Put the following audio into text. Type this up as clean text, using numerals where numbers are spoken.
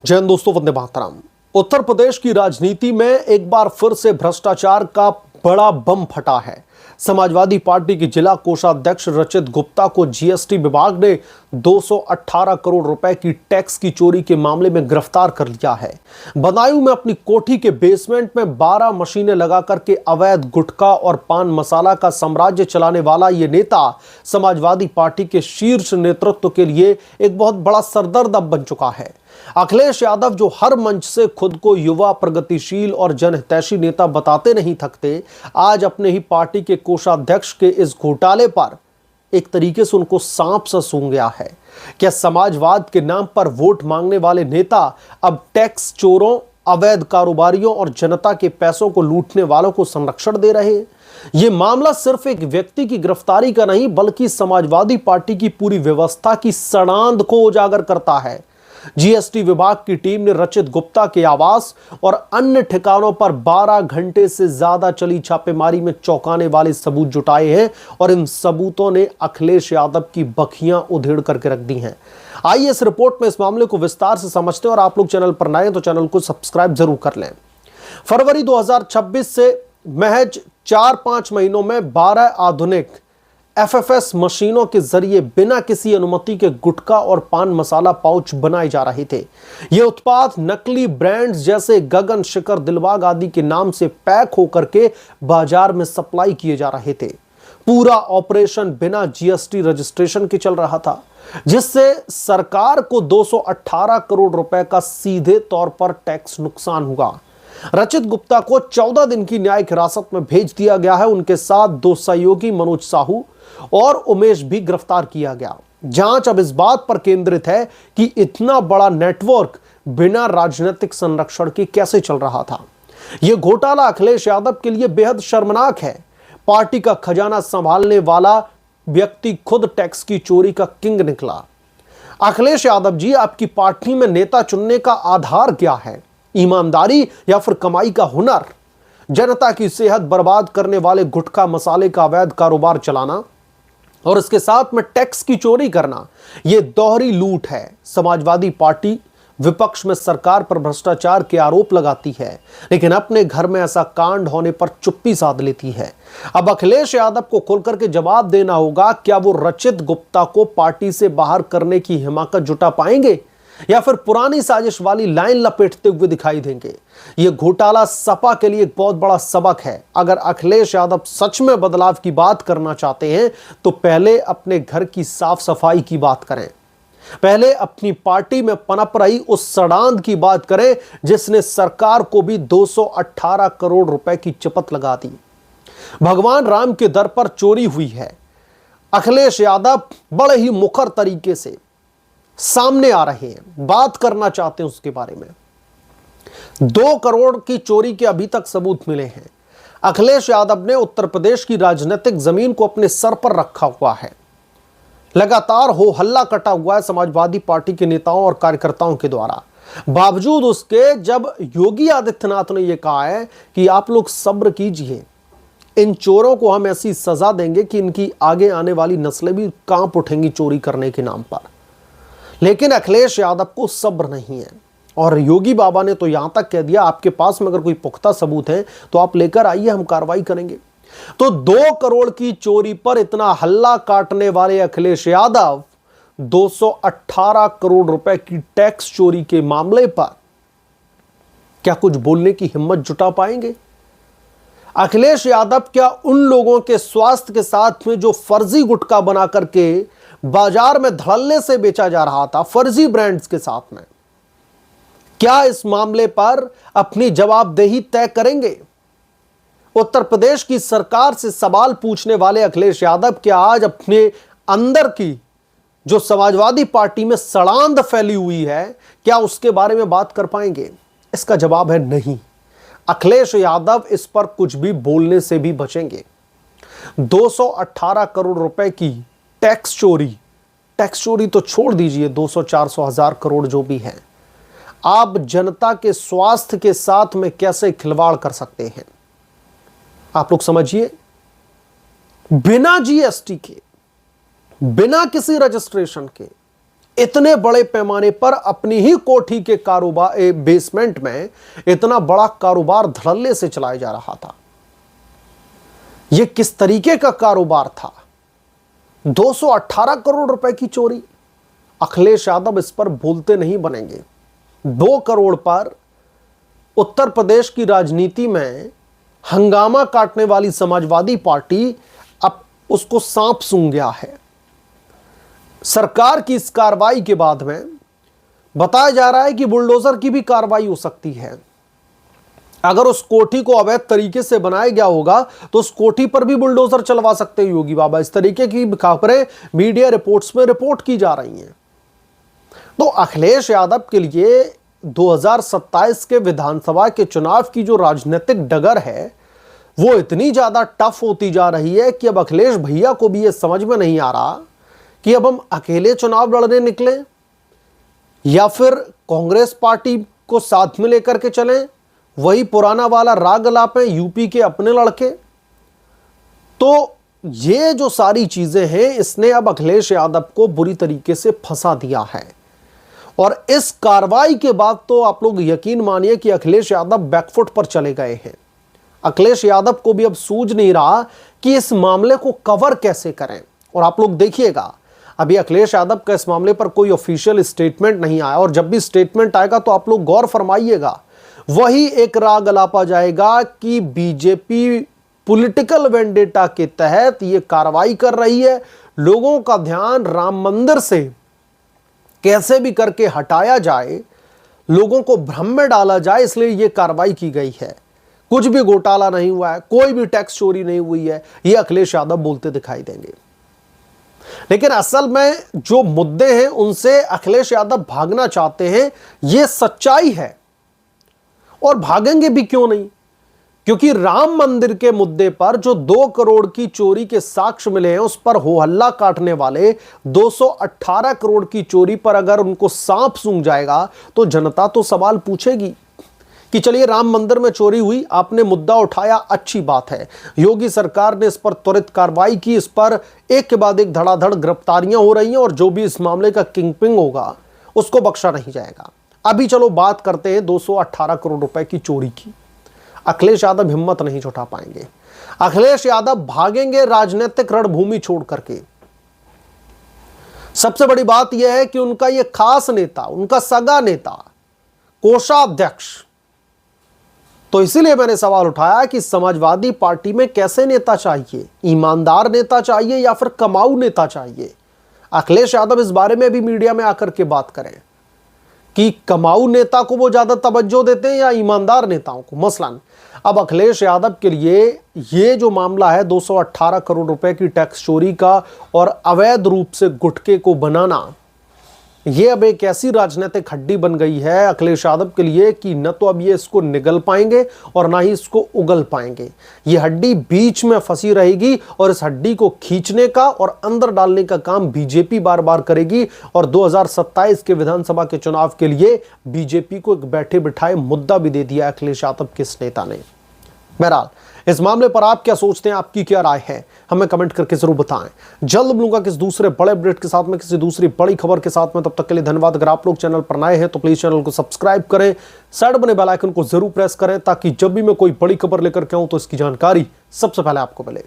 जय हिंद दोस्तों, वंदे मातरम। उत्तर प्रदेश की राजनीति में एक बार फिर से भ्रष्टाचार का बड़ा बम फटा है। समाजवादी पार्टी के जिला कोषाध्यक्ष रचित गुप्ता को जीएसटी विभाग ने 218 करोड़ रुपए की टैक्स की चोरी के मामले में गिरफ्तार कर लिया है। बदायूं में अपनी कोठी के बेसमेंट में 12 मशीनें लगाकर के अवैध गुटखा और पान मसाला का साम्राज्य चलाने वाला ये नेता समाजवादी पार्टी के शीर्ष नेतृत्व के लिए एक बहुत बड़ा सरदर्द अब बन चुका है। अखिलेश यादव, जो हर मंच से खुद को युवा, प्रगतिशील और जनहितैषी नेता बताते नहीं थकते, आज अपने ही पार्टी के कोषाध्यक्ष के इस घोटाले पर एक तरीके से उनको सांप सा सूंघ गया है। क्या समाजवाद के नाम पर वोट मांगने वाले नेता अब टैक्स चोरों, अवैध कारोबारियों और जनता के पैसों को लूटने वालों को संरक्षण दे रहे हैं? यह मामला सिर्फ एक व्यक्ति की गिरफ्तारी का नहीं, बल्कि समाजवादी पार्टी की पूरी व्यवस्था की सड़ांध को उजागर करता है। जीएसटी विभाग की टीम ने रचित गुप्ता के आवास और अन्य ठिकानों पर 12 घंटे से ज्यादा चली छापेमारी में चौंकाने वाले सबूत जुटाए हैं और इन सबूतों ने अखिलेश यादव की बखियां उधेड़ करके रख दी हैं। आइए इस रिपोर्ट में इस मामले को विस्तार से समझते हैं और आप लोग चैनल पर नए हैं तो चैनल को सब्सक्राइब जरूर कर लें। फरवरी 2026 से महज 4-5 महीनों में 12 आधुनिक एफएफएस मशीनों के जरिए बिना किसी अनुमति के गुटखा और पान मसाला पाउच बनाए जा रहे थे। ये उत्पाद नकली ब्रांड्स जैसे गगन, शिखर, दिलबाग आदि के नाम से पैक होकर के बाजार में सप्लाई किए जा रहे थे। पूरा ऑपरेशन बिना जीएसटी रजिस्ट्रेशन के चल रहा था, जिससे सरकार को 218 करोड़ रुपए का सीधे तौर पर टैक्स नुकसान हुआ। रचित गुप्ता को 14 दिन की न्यायिक हिरासत में भेज दिया गया है। उनके साथ 2 सहयोगी मनोज साहू और उमेश भी गिरफ्तार किया गया। जांच अब इस बात पर केंद्रित है कि इतना बड़ा नेटवर्क बिना राजनीतिक संरक्षण के कैसे चल रहा था। यह घोटाला अखिलेश यादव के लिए बेहद शर्मनाक है। पार्टी का खजाना संभालने वाला व्यक्ति खुद टैक्स की चोरी का किंग निकला। अखिलेश यादव जी, आपकी पार्टी में नेता चुनने का आधार क्या है? ईमानदारी या फिर कमाई का हुनर? जनता की सेहत बर्बाद करने वाले गुटखा मसाले का अवैध कारोबार चलाना और इसके साथ में टैक्स की चोरी करना, यह दोहरी लूट है। समाजवादी पार्टी विपक्ष में सरकार पर भ्रष्टाचार के आरोप लगाती है, लेकिन अपने घर में ऐसा कांड होने पर चुप्पी साध लेती है। अब अखिलेश यादव को खुलकर के जवाब देना होगा। क्या वो रचित गुप्ता को पार्टी से बाहर करने की हिमाकत जुटा पाएंगे या फिर पुरानी साजिश वाली लाइन लपेटते हुए दिखाई देंगे? यह घोटाला सपा के लिए एक बहुत बड़ा सबक है। अगर अखिलेश यादव सच में बदलाव की बात करना चाहते हैं तो पहले अपने घर की साफ सफाई की बात करें। पहले अपनी पार्टी में पनप रही उस सड़ांध की बात करें जिसने सरकार को भी 218 करोड़ रुपए की चपत लगा दी। भगवान राम के दर पर चोरी हुई है। अखिलेश यादव बड़े ही मुखर तरीके से सामने आ रहे हैं, बात करना चाहते हैं उसके बारे में। 2 करोड़ की चोरी के अभी तक सबूत मिले हैं। अखिलेश यादव ने उत्तर प्रदेश की राजनीतिक जमीन को अपने सर पर रखा हुआ है। लगातार हो हल्ला कटा हुआ है समाजवादी पार्टी के नेताओं और कार्यकर्ताओं के द्वारा। बावजूद उसके जब योगी आदित्यनाथ ने यह कहा है कि आप लोग सब्र कीजिए, इन चोरों को हम ऐसी सजा देंगे कि इनकी आगे आने वाली नस्लें भी कांप उठेंगी चोरी करने के नाम पर, लेकिन अखिलेश यादव को सब्र नहीं है। और योगी बाबा ने तो यहां तक कह दिया, आपके पास में अगर कोई पुख्ता सबूत है तो आप लेकर आइए, हम कार्रवाई करेंगे। तो 2 करोड़ की चोरी पर इतना हल्ला काटने वाले अखिलेश यादव 218 करोड़ रुपए की टैक्स चोरी के मामले पर क्या कुछ बोलने की हिम्मत जुटा पाएंगे? अखिलेश यादव क्या उन लोगों के स्वास्थ्य के साथ में जो फर्जी गुटखा बना करके बाजार में धड़ल्ले से बेचा जा रहा था, फर्जी ब्रांड्स के साथ में, क्या इस मामले पर अपनी जवाबदेही तय करेंगे? उत्तर प्रदेश की सरकार से सवाल पूछने वाले अखिलेश यादव क्या आज अपने अंदर की जो समाजवादी पार्टी में सड़ांध फैली हुई है, क्या उसके बारे में बात कर पाएंगे? इसका जवाब है नहीं। अखिलेश यादव इस पर कुछ भी बोलने से भी बचेंगे। 218 करोड़ रुपए की टैक्स चोरी तो छोड़ दीजिए, 200-400 हजार करोड़ जो भी है, आप जनता के स्वास्थ्य के साथ में कैसे खिलवाड़ कर सकते हैं? आप लोग समझिए, बिना जीएसटी के, बिना किसी रजिस्ट्रेशन के इतने बड़े पैमाने पर अपनी ही कोठी के कारोबार बेसमेंट में इतना बड़ा कारोबार धड़ल्ले से चलाया जा रहा था। यह किस तरीके का कारोबार था? 218 करोड़ रुपए की चोरी। अखिलेश यादव इस पर बोलते नहीं बनेंगे। 2 करोड़ पर उत्तर प्रदेश की राजनीति में हंगामा काटने वाली समाजवादी पार्टी अब उसको सांप सूंघ गया है। सरकार की इस कार्रवाई के बाद में बताया जा रहा है कि बुलडोजर की भी कार्रवाई हो सकती है। अगर उस कोठी को अवैध तरीके से बनाया गया होगा तो उस कोठी पर भी बुलडोजर चलवा सकते हैं योगी बाबा। इस तरीके की खबरें मीडिया रिपोर्ट्स में रिपोर्ट की जा रही हैं। तो अखिलेश यादव के लिए 2027 के विधानसभा के चुनाव की जो राजनीतिक डगर है वो इतनी ज्यादा टफ होती जा रही है कि अब अखिलेश भैया को भी ये समझ में नहीं आ रहा कि अब हम अकेले चुनाव लड़ने निकले या फिर कांग्रेस पार्टी को साथ में लेकर के चलें। वही पुराना वाला राग अलापे यूपी के अपने लड़के। तो ये जो सारी चीजें हैं इसने अब अखिलेश यादव को बुरी तरीके से फंसा दिया है। और इस कार्रवाई के बाद तो आप लोग यकीन मानिए कि अखिलेश यादव बैकफुट पर चले गए हैं। अखिलेश यादव को भी अब सूझ नहीं रहा कि इस मामले को कवर कैसे करें। और आप लोग देखिएगा, अभी अखिलेश यादव का इस मामले पर कोई ऑफिशियल स्टेटमेंट नहीं आया, और जब भी स्टेटमेंट आएगा तो आप लोग गौर फरमाइएगा, वही एक राग अलापा जाएगा कि बीजेपी पॉलिटिकल वेंडेटा के तहत यह कार्रवाई कर रही है। लोगों का ध्यान राम मंदिर से कैसे भी करके हटाया जाए, लोगों को भ्रम में डाला जाए, इसलिए यह कार्रवाई की गई है। कुछ भी घोटाला नहीं हुआ है, कोई भी टैक्स चोरी नहीं हुई है, यह अखिलेश यादव बोलते दिखाई देंगे। लेकिन असल में जो मुद्दे हैं उनसे अखिलेश यादव भागना चाहते हैं, यह सच्चाई है। और भागेंगे भी क्यों नहीं? क्योंकि राम मंदिर के मुद्दे पर जो 2 करोड़ की चोरी के साक्ष्य मिले हैं उस पर हो हल्ला काटने वाले 218 करोड़ की चोरी पर अगर उनको सांप सूंघ जाएगा तो जनता तो सवाल पूछेगी कि चलिए राम मंदिर में चोरी हुई, आपने मुद्दा उठाया, अच्छी बात है। योगी सरकार ने इस पर त्वरित कार्रवाई की, इस पर एक के बाद एक धड़ाधड़ गिरफ्तारियां हो रही हैं और जो भी इस मामले का किंगपिंग होगा उसको बख्शा नहीं जाएगा। अभी चलो बात करते हैं 218 करोड़ रुपए की चोरी की। अखिलेश यादव हिम्मत नहीं जुटा पाएंगे। अखिलेश यादव भागेंगे राजनीतिक रणभूमि छोड़ करके। सबसे बड़ी बात यह है कि उनका यह खास नेता, उनका सगा नेता, कोषाध्यक्ष, तो इसीलिए मैंने सवाल उठाया कि समाजवादी पार्टी में कैसे नेता चाहिए? ईमानदार नेता चाहिए या फिर कमाऊ नेता चाहिए? अखिलेश यादव इस बारे में भी मीडिया में आकर के बात करें कि कमाऊ नेता को वो ज्यादा तवज्जो देते हैं या ईमानदार नेताओं को। मसलन अब अखिलेश यादव के लिए ये जो मामला है 218 करोड़ रुपए की टैक्स चोरी का और अवैध रूप से गुटखे को बनाना, ये अब एक ऐसी राजनीतिक हड्डी बन गई है अखिलेश यादव के लिए कि न तो अब ये इसको निगल पाएंगे और ना ही इसको उगल पाएंगे। ये हड्डी बीच में फंसी रहेगी और इस हड्डी को खींचने का और अंदर डालने का काम बीजेपी बार बार करेगी। और 2027 के विधानसभा के चुनाव के लिए बीजेपी को एक बैठे बिठाए मुद्दा भी दे दिया अखिलेश यादव के इस नेता ने। बहरहाल इस मामले पर आप क्या सोचते हैं, आपकी क्या राय है, हमें कमेंट करके जरूर बताएं। जल्द मिलूंगा किसी दूसरे बड़े अपडेट के साथ में, किसी दूसरी बड़ी खबर के साथ में। तब तक के लिए धन्यवाद। अगर आप लोग चैनल पर नए हैं तो प्लीज चैनल को सब्सक्राइब करें, साइड बने बेल आइकन को जरूर प्रेस करें ताकि जब भी मैं कोई बड़ी खबर लेकर के आऊं तो इसकी जानकारी सबसे पहले आपको मिले।